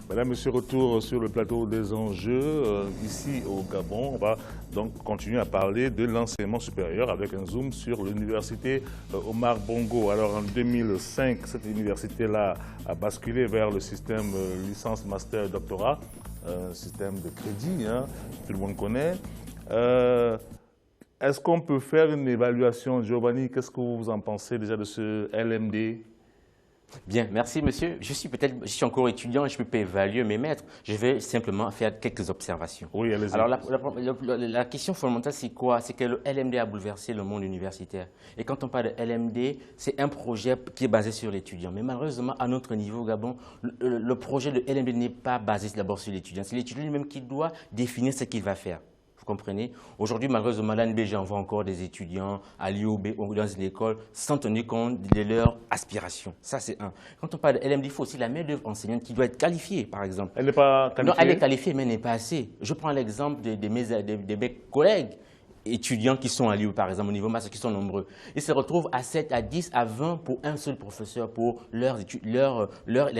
Madame, monsieur, retour sur le plateau des enjeux. Ici au Gabon, on va donc continuer à parler de l'enseignement supérieur avec un zoom sur l'université Omar Bongo. Alors en 2005, cette université-là a basculé vers le système licence, master, doctorat, un système de crédit, hein, tout le monde connaît. Est-ce qu'on peut faire une évaluation, Giovanni? Qu'est-ce que vous en pensez déjà de ce LMD? Bien, merci monsieur. Je suis encore étudiant et je ne peux pas évaluer mes maîtres. Je vais simplement faire quelques observations. Oui, allez-y. Alors la question fondamentale, c'est quoi? C'est que le LMD a bouleversé le monde universitaire. Et quand on parle de LMD, c'est un projet qui est basé sur l'étudiant. Mais malheureusement, à notre niveau au Gabon, le projet de LMD n'est pas basé d'abord sur l'étudiant. C'est l'étudiant lui-même qui doit définir ce qu'il va faire. Vous comprenez? Aujourd'hui, malheureusement, l'ANBG envoie encore des étudiants à l'IOB ou dans une école sans tenir compte de leurs aspirations. Ça, c'est un. Quand on parle de LMD, il faut aussi la main-d'œuvre enseignante qui doit être qualifiée, par exemple. Elle n'est pas qualifiée? Non, elle est qualifiée, mais elle n'est pas assez. Je prends l'exemple de mes collègues étudiants qui sont à l'IOB, par exemple, au niveau master, qui sont nombreux. Ils se retrouvent à 7, à 10, à 20 pour un seul professeur pour les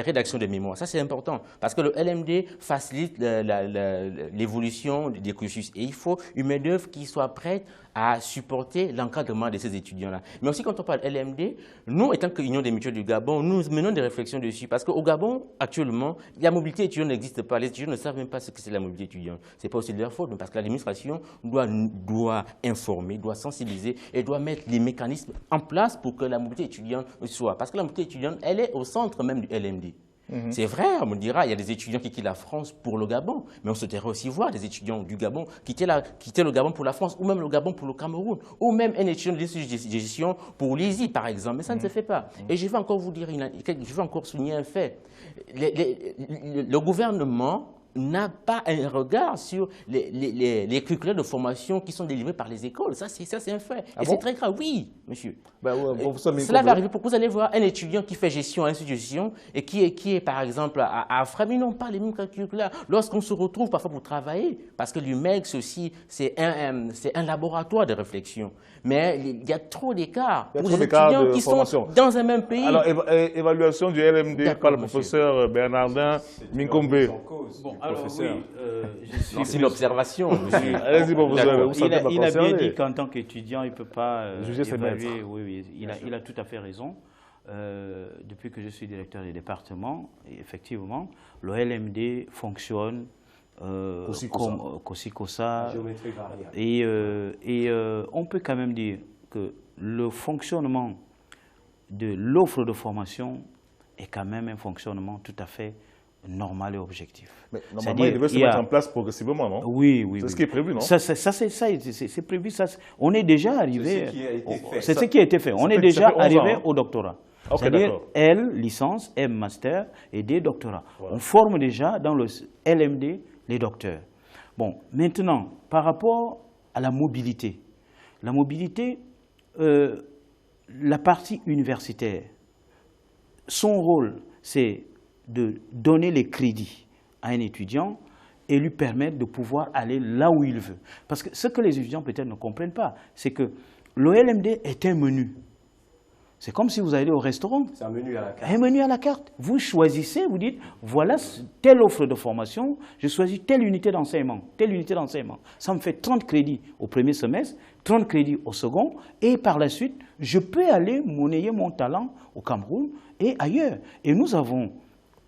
rédactions de mémoire. Ça, c'est important parce que le LMD facilite l'évolution des cursus et il faut une main-d'œuvre qui soit prête à supporter l'encadrement de ces étudiants-là. Mais aussi, quand on parle LMD, nous, étant que l'Union des mutuelles du Gabon, nous menons des réflexions dessus parce qu'au Gabon, actuellement, la mobilité étudiante n'existe pas. Les étudiants ne savent même pas ce que c'est la mobilité étudiante. Ce n'est pas aussi de leur faute, mais parce que l'administration doit informer, doit sensibiliser et doit mettre les mécanismes en place pour que la mobilité étudiante soit. Parce que la mobilité étudiante, elle est au centre même du LMD. C'est vrai, on me dira, il y a des étudiants qui quittent la France pour le Gabon, mais on souhaiterait aussi voir des étudiants du Gabon quitter le Gabon pour la France, ou même le Gabon pour le Cameroun, ou même un étudiant de gestion pour l'ISI, par exemple, mais ça ne se fait pas. Et je vais encore vous dire, je vais encore souligner un fait. Le gouvernement n'a pas un regard sur les curricula de formation qui sont délivrés par les écoles. Ça, c'est un fait. Et c'est très grave. Oui, monsieur. Cela va arriver pour que vous allez voir un étudiant qui fait gestion à l'institution et qui est, par exemple, à Fresnes. Ils n'ont pas les mêmes curricula. Lorsqu'on se retrouve parfois pour travailler, parce que l'UMEX aussi, c'est un laboratoire de réflexion. Mais il y a trop d'écarts pour les étudiants qui sont dans un même pays. Alors, évaluation du LMD par le professeur Bernardin Minkombe. Alors, oui, c'est une observation. Allez-y, professeur. Il a bien dit qu'en tant qu'étudiant, il ne peut pas juger évaluer. Oui, il a tout à fait raison. Depuis que je suis directeur des départements, effectivement, le LMD fonctionne comme COSI-COSA. Et on peut quand même dire que le fonctionnement de l'offre de formation est quand même un fonctionnement tout à fait normal et objectif. Mais normalement, il devait se mettre en place progressivement, non? Oui. C'est ce qui est prévu, non? C'est prévu. On est déjà arrivé. C'est ce qui a été fait. On est déjà arrivé au doctorat. C'est-à-dire L, licence, M, master et D, doctorat. Voilà. On forme déjà dans le LMD les docteurs. Bon, maintenant, par rapport à la mobilité. La mobilité, la partie universitaire, son rôle, c'est de donner les crédits à un étudiant et lui permettre de pouvoir aller là où il veut. Parce que ce que les étudiants peut-être ne comprennent pas, c'est que le LMD est un menu. C'est comme si vous allez au restaurant. C'est un menu à la carte. Un menu à la carte. Vous choisissez, vous dites, voilà telle offre de formation, je choisis telle unité d'enseignement, telle unité d'enseignement. Ça me fait 30 crédits au premier semestre, 30 crédits au second, et par la suite, je peux aller monnayer mon talent au Cameroun et ailleurs. Et nous avons,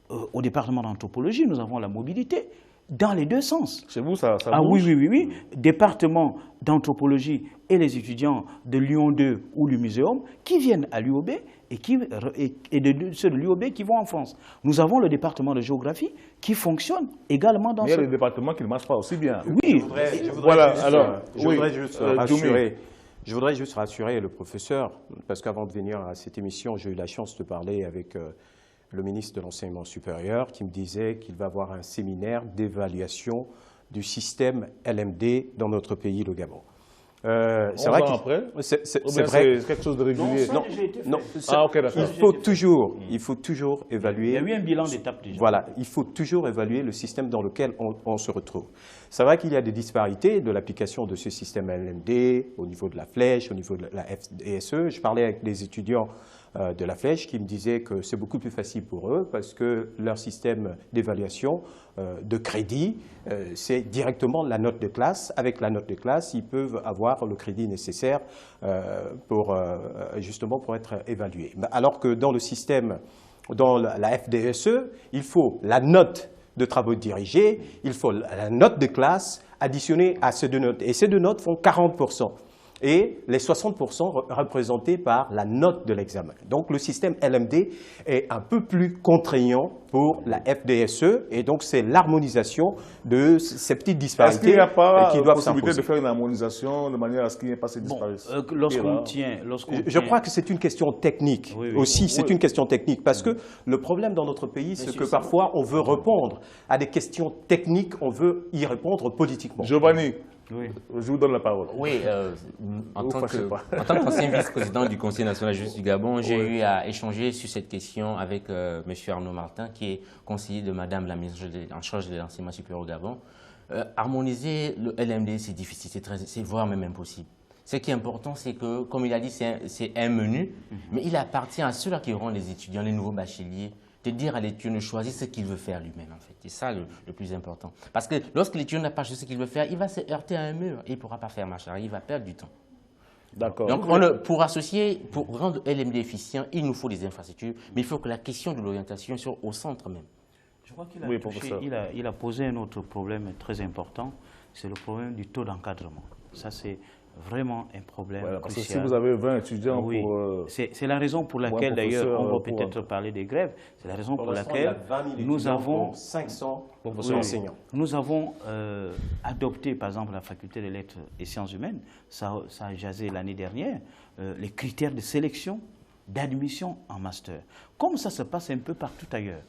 au département d'anthropologie, nous avons la mobilité dans les deux sens. Chez vous, ça bouge? Oui. Oui. Département d'anthropologie et les étudiants de Lyon 2 ou du Muséum qui viennent à l'UOB et de ceux de l'UOB qui vont en France. Nous avons le département de géographie qui fonctionne également dans Mais il y a des départements qui ne marchent pas aussi bien. Oui. Je voudrais juste rassurer le professeur, parce qu'avant de venir à cette émission, j'ai eu la chance de parler avec le ministre de l'Enseignement supérieur qui me disait qu'il va avoir un séminaire d'évaluation du système LMD dans notre pays, le Gabon. C'est vrai c'est quelque chose de régulier. Il faut toujours évaluer. Il y a eu un bilan d'étape déjà. Voilà, il faut toujours évaluer le système dans lequel on se retrouve. C'est vrai qu'il y a des disparités de l'application de ce système LMD au niveau de la flèche, au niveau de la FDSE. Je parlais avec des étudiants de la Flèche qui me disaient que c'est beaucoup plus facile pour eux parce que leur système d'évaluation de crédit, c'est directement la note de classe. Avec la note de classe, ils peuvent avoir le crédit nécessaire justement pour être évalués. Alors que dans le système, dans la FDSE, il faut la note de travaux dirigés, il faut la note de classe additionnée à ces 2 notes. Et ces 2 notes font 40%. Et les 60% représentés par la note de l'examen. Donc le système LMD est un peu plus contraignant pour la FDSE et donc c'est l'harmonisation de ces petites disparités qui doivent s'imposer. Est-ce qu'il n'y a pas possibilité de faire une harmonisation de manière à ce qu'il n'y ait pas ces disparitions? Je crois que c'est une question technique aussi, c'est une question technique parce que le problème dans notre pays, c'est que parfois on veut répondre à des questions techniques, on veut y répondre politiquement. Giovanni, je vous donne la parole. Oui, en tant qu'ancien vice-président du Conseil national de justice du Gabon, j'ai eu à échanger sur cette question avec M. Arnaud Martin, qui est conseiller de Madame la ministre en charge de l'enseignement supérieur au Gabon. Harmoniser le LMD, c'est difficile, c'est voire même impossible. Ce qui est important, c'est que, comme il a dit, c'est un menu, mais il appartient à ceux-là qui auront les étudiants, les nouveaux bacheliers, de dire à l'étudiant de choisir ce qu'il veut faire lui-même, en fait. C'est ça le plus important. Parce que lorsque l'étudiant n'a pas choisi ce qu'il veut faire, il va se heurter à un mur et il ne pourra pas faire marche arrière, il va perdre du temps. D'accord. Donc, pour rendre LMD efficient, il nous faut des infrastructures, mais il faut que la question de l'orientation soit au centre même. Je crois qu'il a posé un autre problème très important, c'est le problème du taux d'encadrement. Ça, c'est vraiment un problème crucial. Parce que si vous avez 20 étudiants pour... c'est la raison pour laquelle, d'ailleurs, on va peut-être parler des grèves. C'est la raison pour laquelle nous avons 500 enseignants. Nous avons adopté, par exemple, la faculté des lettres et sciences humaines, ça a jasé l'année dernière, les critères de sélection, d'admission en master. Comme ça se passe un peu partout ailleurs.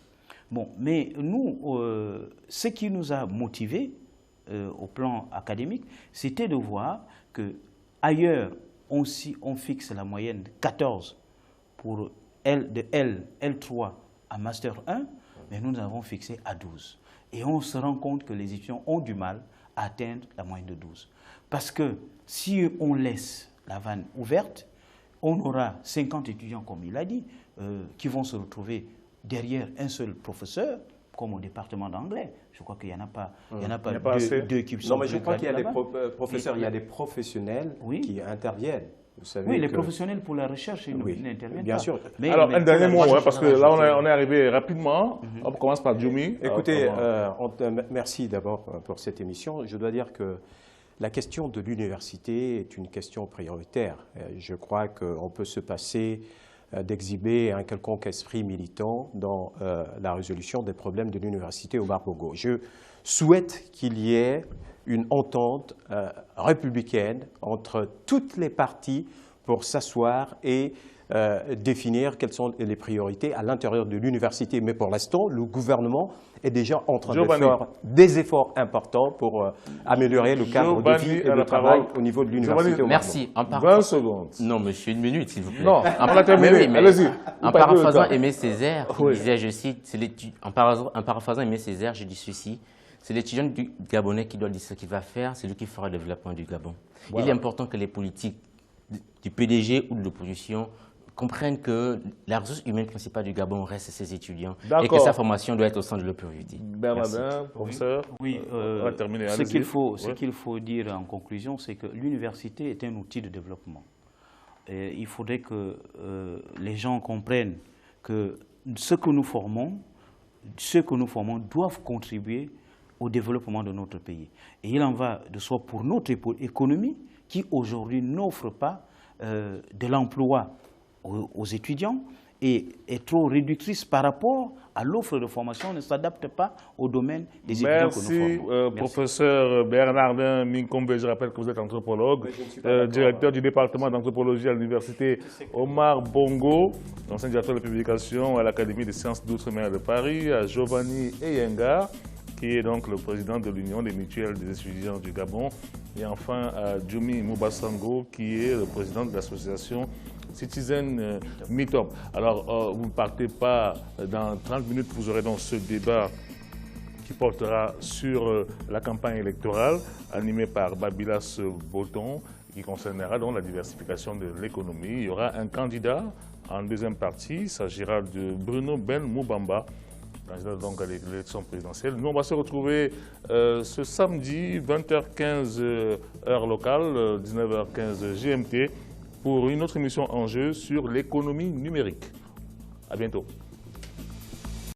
Bon, mais nous, ce qui nous a motivés au plan académique, c'était de voir qu'ailleurs, on fixe la moyenne de 14 pour L3 à Master 1, mais nous avons fixé à 12. Et on se rend compte que les étudiants ont du mal à atteindre la moyenne de 12. Parce que si on laisse la vanne ouverte, on aura 50 étudiants, comme il a dit, qui vont se retrouver derrière un seul professeur, comme au département d'anglais. Je crois qu'il n'y en a pas, deux équipes. Non, mais je crois qu'il y a des professeurs, il y a des professionnels qui interviennent. Vous savez les professionnels pour la recherche, ils n'interviennent pas. Bien sûr. Alors, un dernier mot, parce que là, on est arrivé rapidement. On commence par Djoumi. Écoutez, merci d'abord pour cette émission. Je dois dire que la question de l'université est une question prioritaire. Je crois qu'on peut se passer d'exhiber un quelconque esprit militant dans la résolution des problèmes de l'université au Mar Bongo. Je souhaite qu'il y ait une entente républicaine entre toutes les parties pour s'asseoir et définir quelles sont les priorités à l'intérieur de l'université. Mais pour l'instant, le gouvernement est déjà en train de faire des efforts importants pour améliorer le cadre de vie et de travail au niveau de l'université. Merci. 20 secondes. Non, monsieur, une minute, s'il vous plaît. Non, on a terminé. Allez-y. En paraphrasant Aimé Césaire, il disait, je cite, en paraphrasant Aimé Césaire, je dis ceci, c'est l'étudiant du Gabonais qui doit dire ce qu'il va faire, c'est lui qui fera le développement du Gabon. Voilà. Il est important que les politiques du PDG ou de l'opposition comprennent que la ressource humaine principale du Gabon reste ses étudiants et que sa formation doit être au centre de leur priorité. Bernardin, professeur, on va terminer. Ce qu'il faut dire en conclusion, c'est que l'université est un outil de développement. Et il faudrait que les gens comprennent que ce que nous formons doivent contribuer au développement de notre pays. Et il en va de soi pour notre économie qui aujourd'hui n'offre pas de l'emploi aux étudiants et est trop réductrice par rapport à l'offre de formation, ne s'adapte pas au domaine des étudiants que nous formons. Merci, professeur Bernardin Minkombe, je rappelle que vous êtes anthropologue, directeur du département d'anthropologie à l'université Omar Bongo, ancien directeur de publication à l'Académie des sciences d'outre-mer de Paris, à Giovanni Eyenga, qui est donc le président de l'Union des mutuelles des étudiants du Gabon, et enfin à Djoumi Moubasango, qui est le président de l'association Citizen Meetup. Alors, vous ne partez pas dans 30 minutes, vous aurez donc ce débat qui portera sur la campagne électorale animée par Babylas Botton, qui concernera donc la diversification de l'économie. Il y aura un candidat En deuxième partie, il s'agira de Bruno Ben Moubamba, candidat donc à l'élection présidentielle. Nous, on va se retrouver ce samedi, 20h15 heure locale, 19h15 GMT, pour une autre émission en jeu sur l'économie numérique. À bientôt.